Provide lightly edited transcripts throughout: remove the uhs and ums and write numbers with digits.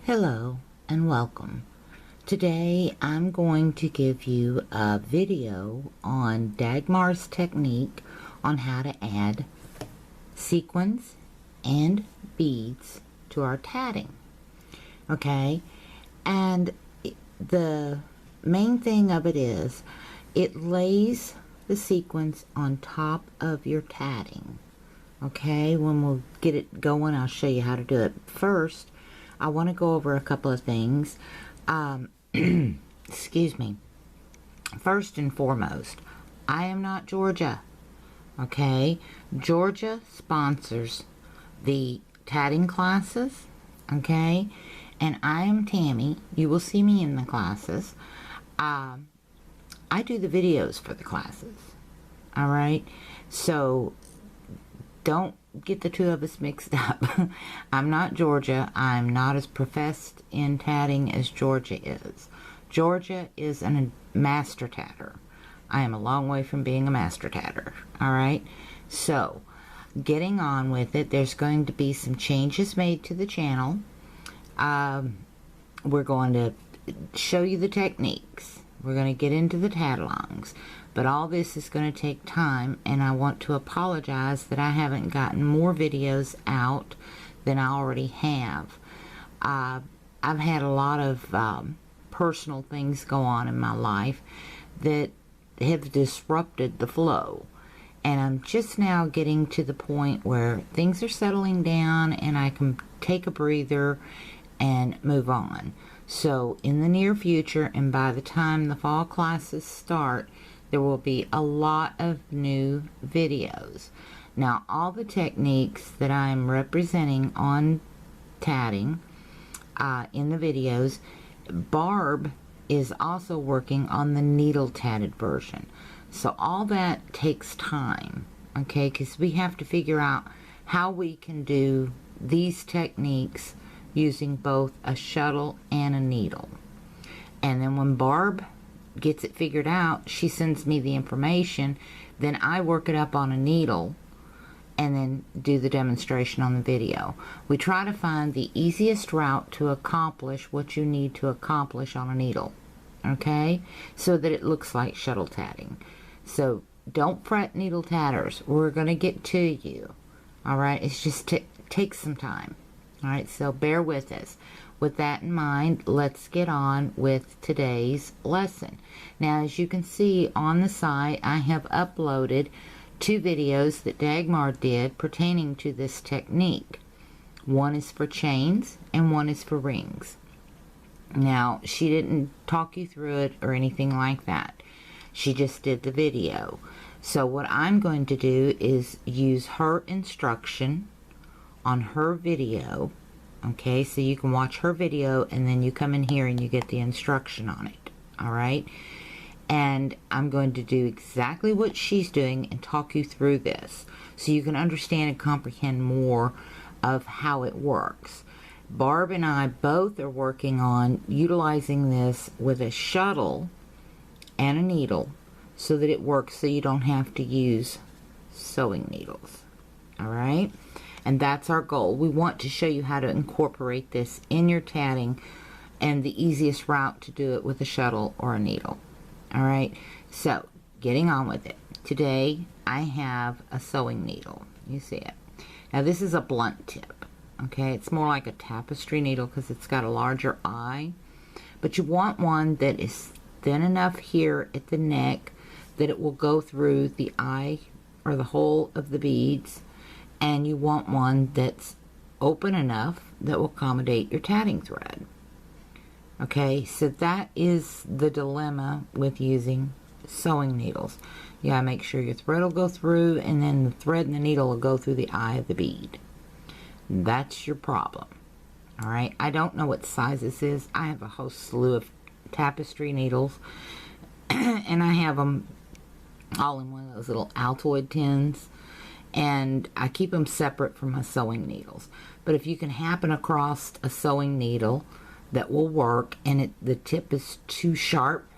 Hello and welcome. Today I'm going to give you a video on Dagmar's technique on how to add sequins and beads to our tatting. Okay, and the main thing of it is it lays the sequins on top of your tatting. Okay, when we'll get it going, I'll show you how to do it. First, I want to go over a couple of things. Excuse me. First and foremost, I am not Georgia. Okay? Georgia sponsors the tatting classes. Okay? And I am Tammy. You will see me in the classes. I do the videos for the classes. Alright? So, don't get the two of us mixed up. I'm not Georgia. I'm not as professed in tatting as Georgia is. Georgia is a master tatter. I am a long way from being a master tatter. Alright? So, getting on with it, there's going to be some changes made to the channel. We're going to show you the techniques. We're going to get into the tag-alongs. But all this is going to take time, and I want to apologize that I haven't gotten more videos out than I already have. I've had a lot of personal things go on in my life that have disrupted the flow. And I'm just now getting to the point where things are settling down and I can take a breather and move on. So in the near future, and by the time the fall classes start, there will be a lot of new videos. Now, all the techniques that I'm representing on tatting in the videos, Barb is also working on the needle tatted version. So all that takes time, okay, because we have to figure out how we can do these techniques using both a shuttle and a needle. And then when Barb gets it figured out, she sends me the information, then I work it up on a needle and then do the demonstration on the video. We try to find the easiest route to accomplish what you need to accomplish on a needle, okay, so that it looks like shuttle tatting. So don't fret, needle tatters, we're going to get to you. Alright, it's just takes some time. Alright, so bear with us. With that in mind, let's get on with today's lesson. Now, as you can see on the site, I have uploaded 2 videos that Dagmar did pertaining to this technique. One is for chains and one is for rings. Now, she didn't talk you through it or anything like that. She just did the video. So what I'm going to do is use her instruction on her video. Okay, so you can watch her video and then you come in here and you get the instruction on it. Alright? And I'm going to do exactly what she's doing and talk you through this so you can understand and comprehend more of how it works. Barb and I both are working on utilizing this with a shuttle and a needle so that it works so you don't have to use sewing needles. Alright? And that's our goal. We want to show you how to incorporate this in your tatting and the easiest route to do it with a shuttle or a needle. Alright, so getting on with it. Today I have a sewing needle. You see it. Now this is a blunt tip. Okay, it's more like a tapestry needle because it's got a larger eye. But you want one that is thin enough here at the neck that it will go through the eye or the hole of the beads. And you want one that's open enough that will accommodate your tatting thread. Okay, so that is the dilemma with using sewing needles. You gotta make sure your thread will go through and then the thread and the needle will go through the eye of the bead. That's your problem. Alright, I don't know what size this is. I have a whole slew of tapestry needles and I have them all in one of those little Altoid tins. And I keep them separate from my sewing needles. But if you can happen across a sewing needle that will work and the tip is too sharp,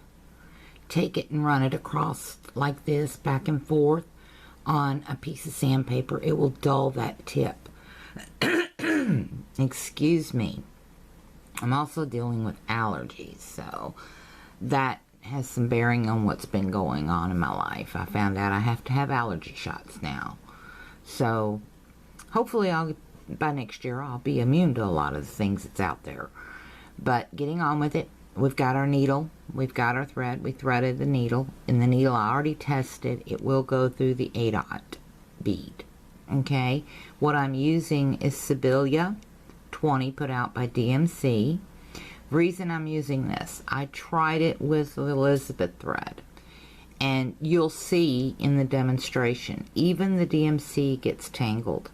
take it and run it across like this, back and forth on a piece of sandpaper. It will dull that tip. Excuse me. I'm also dealing with allergies, so that has some bearing on what's been going on in my life. I found out I have to have allergy shots now. So hopefully by next year I'll be immune to a lot of the things that's out there. But getting on with it, we've got our needle, we've got our thread, we threaded the needle, and the needle I already tested, it will go through the 8/0 bead. Okay, what I'm using is Sibylla 20 put out by DMC. Reason I'm using this, I tried it with the Elizabeth thread, and you'll see in the demonstration, even the DMC gets tangled.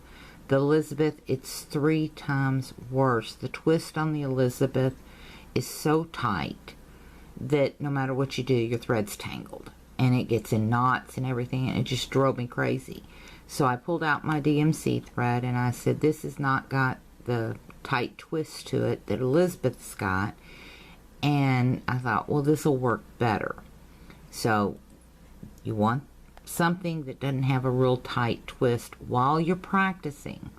The Elizabeth, it's 3 times worse. The twist on the Elizabeth is so tight that no matter what you do, your thread's tangled, and it gets in knots and everything, and it just drove me crazy. So I pulled out my DMC thread, and I said, this has not got the tight twist to it that Elizabeth's got, and I thought, well, this will work better. So you want something that doesn't have a real tight twist while you're practicing.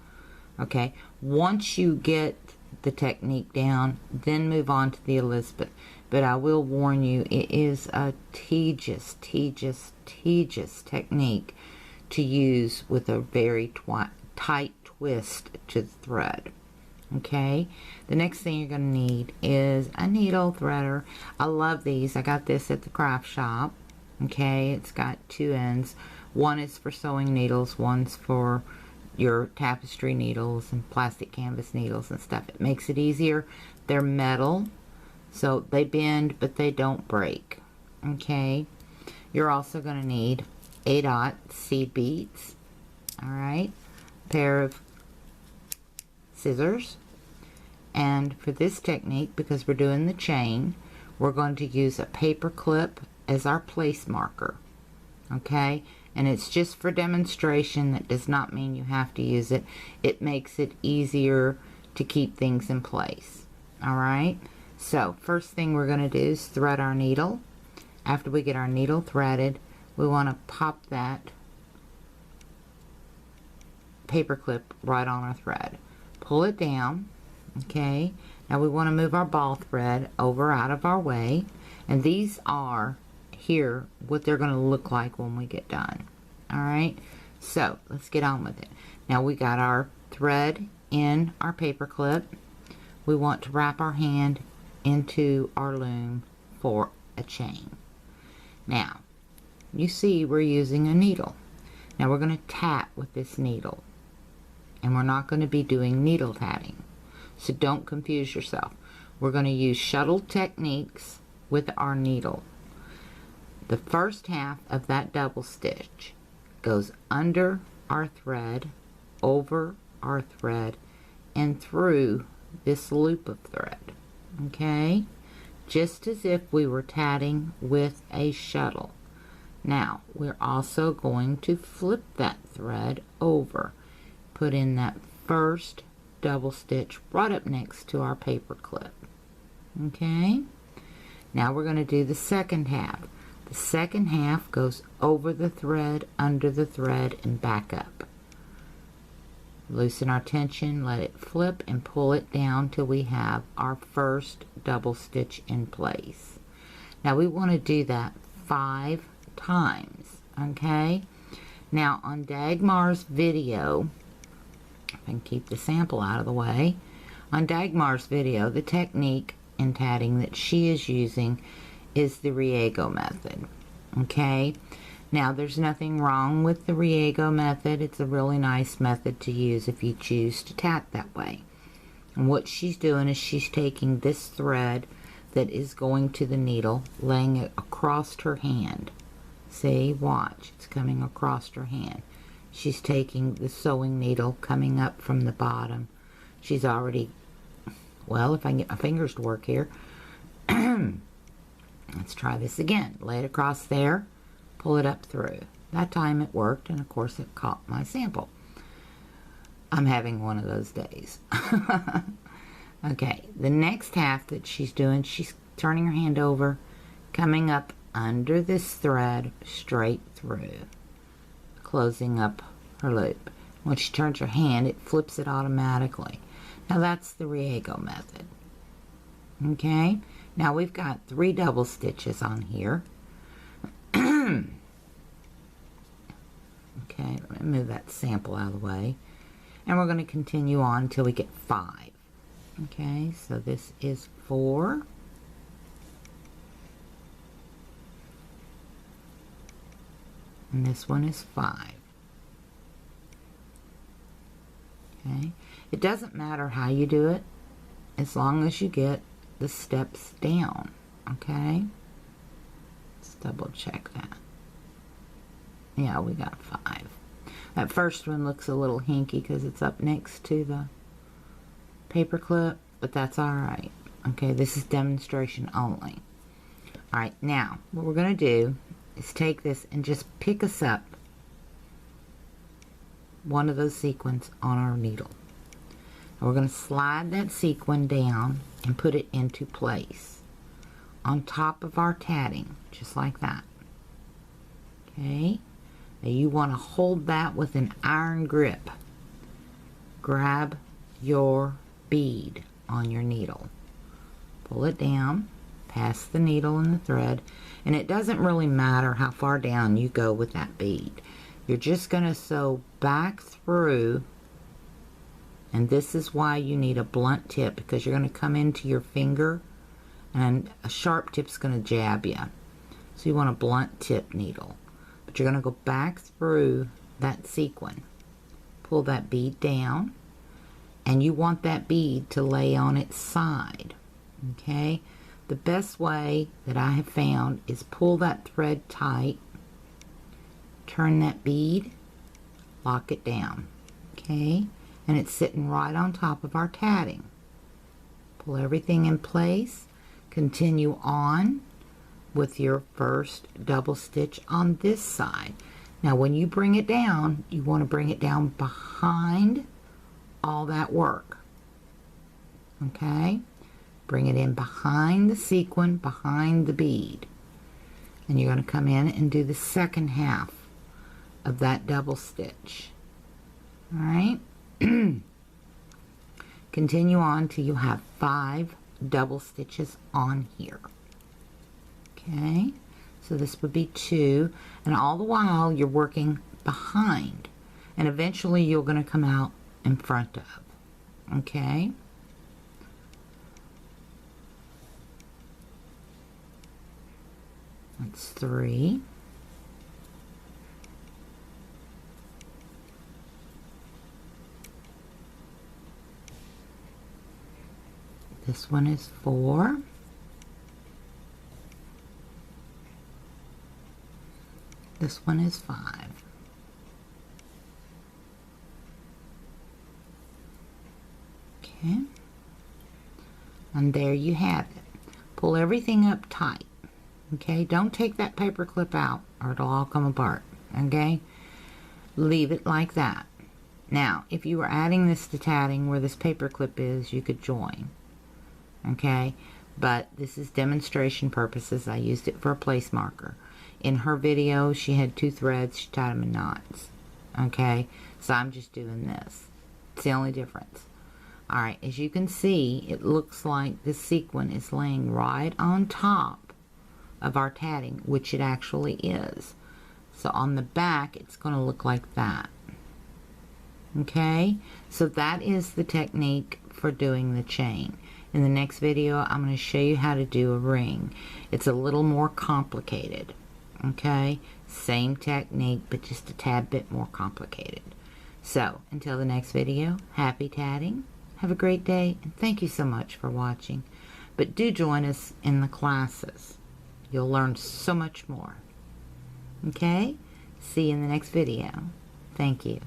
Okay, once you get the technique down, then move on to the Elizabeth. But I will warn you, it is a tedious technique to use with a very tight twist to the thread. Okay, the next thing you're going to need is a needle threader. I love these. I got this at the craft shop. Okay, it's got 2 ends. One is for sewing needles, one's for your tapestry needles and plastic canvas needles and stuff. It makes it easier. They're metal, so they bend, but they don't break. Okay, you're also going to need 8/0 seed beads. All right, pair of scissors, and for this technique, because we're doing the chain, we're going to use a paper clip as our place marker. Okay, and it's just for demonstration. That does not mean you have to use it. It makes it easier to keep things in place. All right, so first thing we're going to do is thread our needle. After we get our needle threaded, we want to pop that paper clip right on our thread. Pull it down. Okay, now we want to move our ball thread over out of our way, and these are here what they're going to look like when we get done. All right, so let's get on with it. Now we got our thread in our paper clip. We want to wrap our hand into our loom for a chain. Now you see we're using a needle. Now we're going to tat with this needle, and we're not going to be doing needle tatting, so don't confuse yourself. We're going to use shuttle techniques with our needle. The first half of that double stitch goes under our thread, over our thread, and through this loop of thread. Okay, just as if we were tatting with a shuttle. Now we're also going to flip that thread over, put in that first double stitch right up next to our paper clip. Okay, now we're going to do the second half. The second half goes over the thread, under the thread, and back up. Loosen our tension, let it flip, and pull it down till we have our first double stitch in place. Now we want to do that 5 times. Okay, now on Dagmar's video, I can keep the sample out of the way. On Dagmar's video, the technique in tatting that she is using is the Riego method. Okay, now there's nothing wrong with the Riego method. It's a really nice method to use if you choose to tat that way. And what she's doing is she's taking this thread that is going to the needle, laying it across her hand. See, watch, it's coming across her hand. She's taking the sewing needle coming up from the bottom. She's already, well, if I can get my fingers to work here. Let's try this again. Lay it across there, pull it up through. That time it worked, and of course it caught my sample. I'm having one of those days. Okay, the next half that she's doing, she's turning her hand over, coming up under this thread straight through, closing up her loop. When she turns her hand, it flips it automatically. Now that's the Riego method. Okay, now we've got 3 double stitches on here. Okay, let me move that sample out of the way. And we're going to continue on until we get 5. Okay, so this is 4. And this one is 5. Okay, it doesn't matter how you do it, as long as you get the steps down. Okay, let's double check that. Yeah, we got 5. That first one looks a little hinky because it's up next to the paper clip, but that's alright. Okay, this is demonstration only. Alright, now what we're going to do is take this and just pick us up one of those sequins on our needle. And we're going to slide that sequin down and put it into place on top of our tatting, just like that. Okay, now you want to hold that with an iron grip. Grab your bead on your needle, pull it down past the needle and the thread, and it doesn't really matter how far down you go with that bead. You're just going to sew back through, and this is why you need a blunt tip, because you're going to come into your finger and a sharp tip's going to jab you. So you want a blunt tip needle, but you're going to go back through that sequin, pull that bead down, and you want that bead to lay on its side. Okay, the best way that I have found is pull that thread tight, turn that bead, lock it down. Okay, and it's sitting right on top of our tatting. Pull everything in place, continue on with your first double stitch on this side. Now when you bring it down, you want to bring it down behind all that work. Okay, bring it in behind the sequin, behind the bead, and you're going to come in and do the second half of that double stitch. All right, continue on till you have 5 double stitches on here. Okay, so this would be 2, and all the while you're working behind, and eventually you're going to come out in front of. Okay, that's 3. This one is 4. This one is 5. Okay, and there you have it. Pull everything up tight. Okay, don't take that paper clip out or it'll all come apart. Okay, leave it like that. Now if you were adding this to tatting where this paper clip is, you could join. Okay, but this is demonstration purposes. I used it for a place marker. In her video she had 2 threads, she tied them in knots. Okay, so I'm just doing this. It's the only difference. Alright, as you can see, it looks like the sequin is laying right on top of our tatting, which it actually is. So on the back it's going to look like that. Okay, so that is the technique for doing the chain. In the next video I'm going to show you how to do a ring. It's a little more complicated. Okay, same technique but just a tad bit more complicated. So until the next video, happy tatting, have a great day, and thank you so much for watching. But do join us in the classes. You'll learn so much more. Okay, see you in the next video. Thank you.